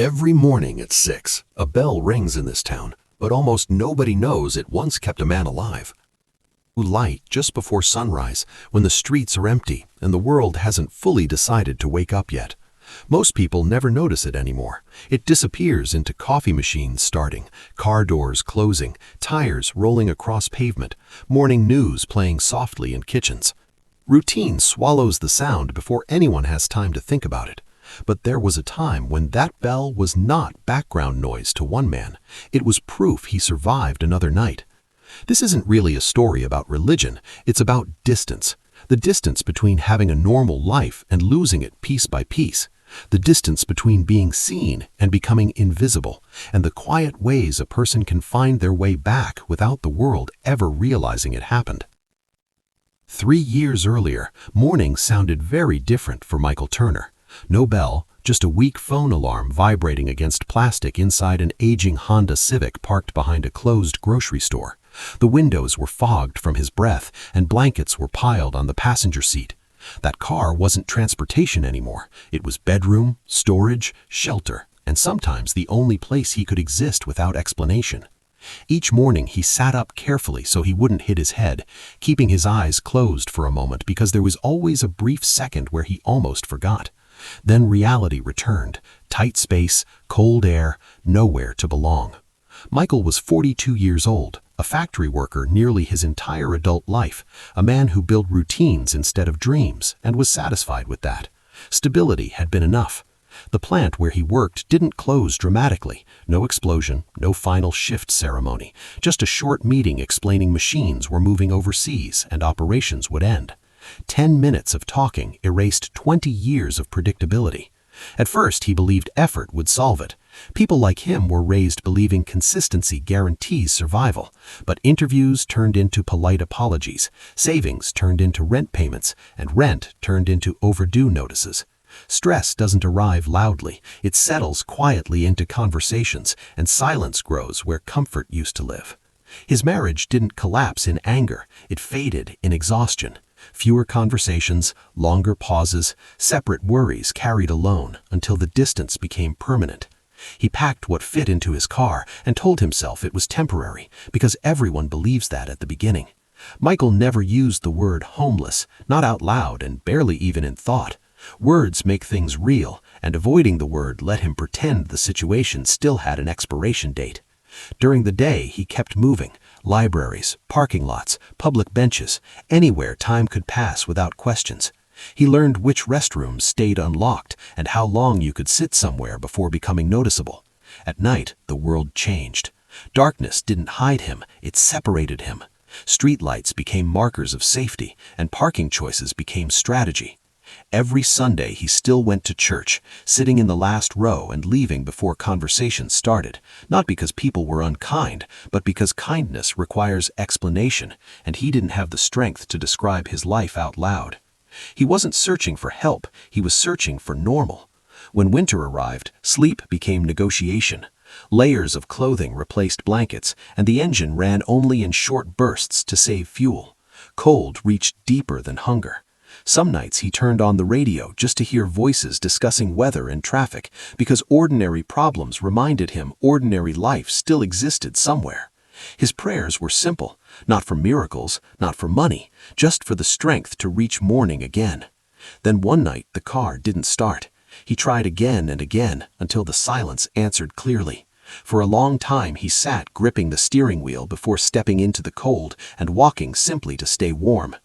Every morning at 6, a bell rings in this town, but almost nobody knows it once kept a man alive. Light just before sunrise, when the streets are empty and the world hasn't fully decided to wake up yet. Most people never notice it anymore. It disappears into coffee machines starting, car doors closing, tires rolling across pavement, morning news playing softly in kitchens. Routine swallows the sound before anyone has time to think about it. But there was a time when that bell was not background noise to one man. It was proof he survived another night. This isn't really a story about religion, it's about distance. The distance between having a normal life and losing it piece by piece. The distance between being seen and becoming invisible, and the quiet ways a person can find their way back without the world ever realizing it happened. 3 years earlier, morning sounded very different for Michael Turner. No bell, just a weak phone alarm vibrating against plastic inside an aging Honda Civic parked behind a closed grocery store. The windows were fogged from his breath, and blankets were piled on the passenger seat. That car wasn't transportation anymore. It was bedroom, storage, shelter, and sometimes the only place he could exist without explanation. Each morning he sat up carefully so he wouldn't hit his head, keeping his eyes closed for a moment because there was always a brief second where he almost forgot. Then reality returned, tight space, cold air, nowhere to belong. Michael was 42 years old, a factory worker nearly his entire adult life, a man who built routines instead of dreams and was satisfied with that. Stability had been enough. The plant where he worked didn't close dramatically. No explosion, no final shift ceremony, just a short meeting explaining machines were moving overseas and operations would end. 10 minutes of talking erased 20 years of predictability. At first, he believed effort would solve it. People like him were raised believing consistency guarantees survival, but interviews turned into polite apologies, savings turned into rent payments, and rent turned into overdue notices. Stress doesn't arrive loudly, it settles quietly into conversations, and silence grows where comfort used to live. His marriage didn't collapse in anger, it faded in exhaustion. Fewer conversations, longer pauses, separate worries carried alone until the distance became permanent. He packed what fit into his car and told himself it was temporary, because everyone believes that at the beginning. Michael never used the word homeless, not out loud and barely even in thought. Words make things real, and avoiding the word let him pretend the situation still had an expiration date. During the day, he kept moving. Libraries, parking lots, public benches, anywhere time could pass without questions. He learned which restrooms stayed unlocked and how long you could sit somewhere before becoming noticeable. At night, the world changed. Darkness didn't hide him, it separated him. Streetlights became markers of safety, and parking choices became strategy. Every Sunday he still went to church, sitting in the last row and leaving before conversations started, not because people were unkind, but because kindness requires explanation, and he didn't have the strength to describe his life out loud. He wasn't searching for help, he was searching for normal. When winter arrived, sleep became negotiation. Layers of clothing replaced blankets, and the engine ran only in short bursts to save fuel. Cold reached deeper than hunger. Some nights he turned on the radio just to hear voices discussing weather and traffic, because ordinary problems reminded him ordinary life still existed somewhere. His prayers were simple, not for miracles, not for money, just for the strength to reach morning again. Then one night the car didn't start. He tried again and again until the silence answered clearly. For a long time he sat gripping the steering wheel before stepping into the cold and walking simply to stay warm.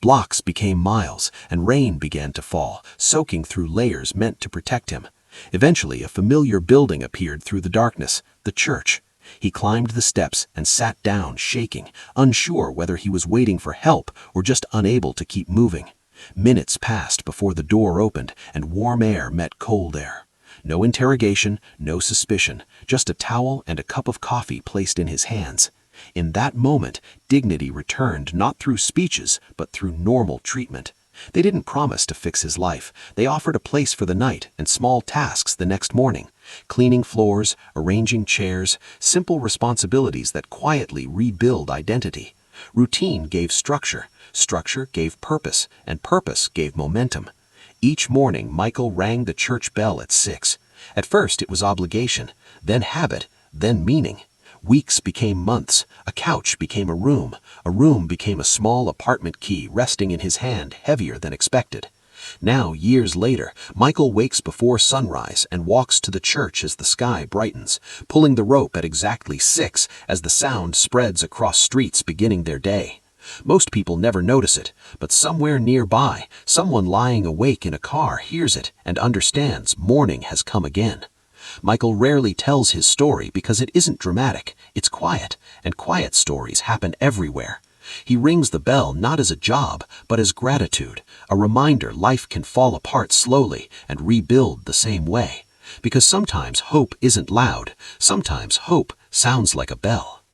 Blocks became miles, and rain began to fall, soaking through layers meant to protect him. Eventually, a familiar building appeared through the darkness, the church. He climbed the steps and sat down, shaking, unsure whether he was waiting for help or just unable to keep moving. Minutes passed before the door opened, and warm air met cold air. No interrogation, no suspicion, just a towel and a cup of coffee placed in his hands. In that moment, dignity returned not through speeches, but through normal treatment. They didn't promise to fix his life. They offered a place for the night and small tasks the next morning. Cleaning floors, arranging chairs, simple responsibilities that quietly rebuild identity. Routine gave structure, structure gave purpose, and purpose gave momentum. Each morning, Michael rang the church bell at 6. At first it was obligation, then habit, then meaning. Weeks became months, a couch became a room became a small apartment key resting in his hand, heavier than expected. Now, years later, Michael wakes before sunrise and walks to the church as the sky brightens, pulling the rope at exactly 6 as the sound spreads across streets beginning their day. Most people never notice it, but somewhere nearby, someone lying awake in a car hears it and understands morning has come again. Michael rarely tells his story because it isn't dramatic, it's quiet, and quiet stories happen everywhere. He rings the bell not as a job, but as gratitude, a reminder life can fall apart slowly and rebuild the same way. Because sometimes hope isn't loud, sometimes hope sounds like a bell.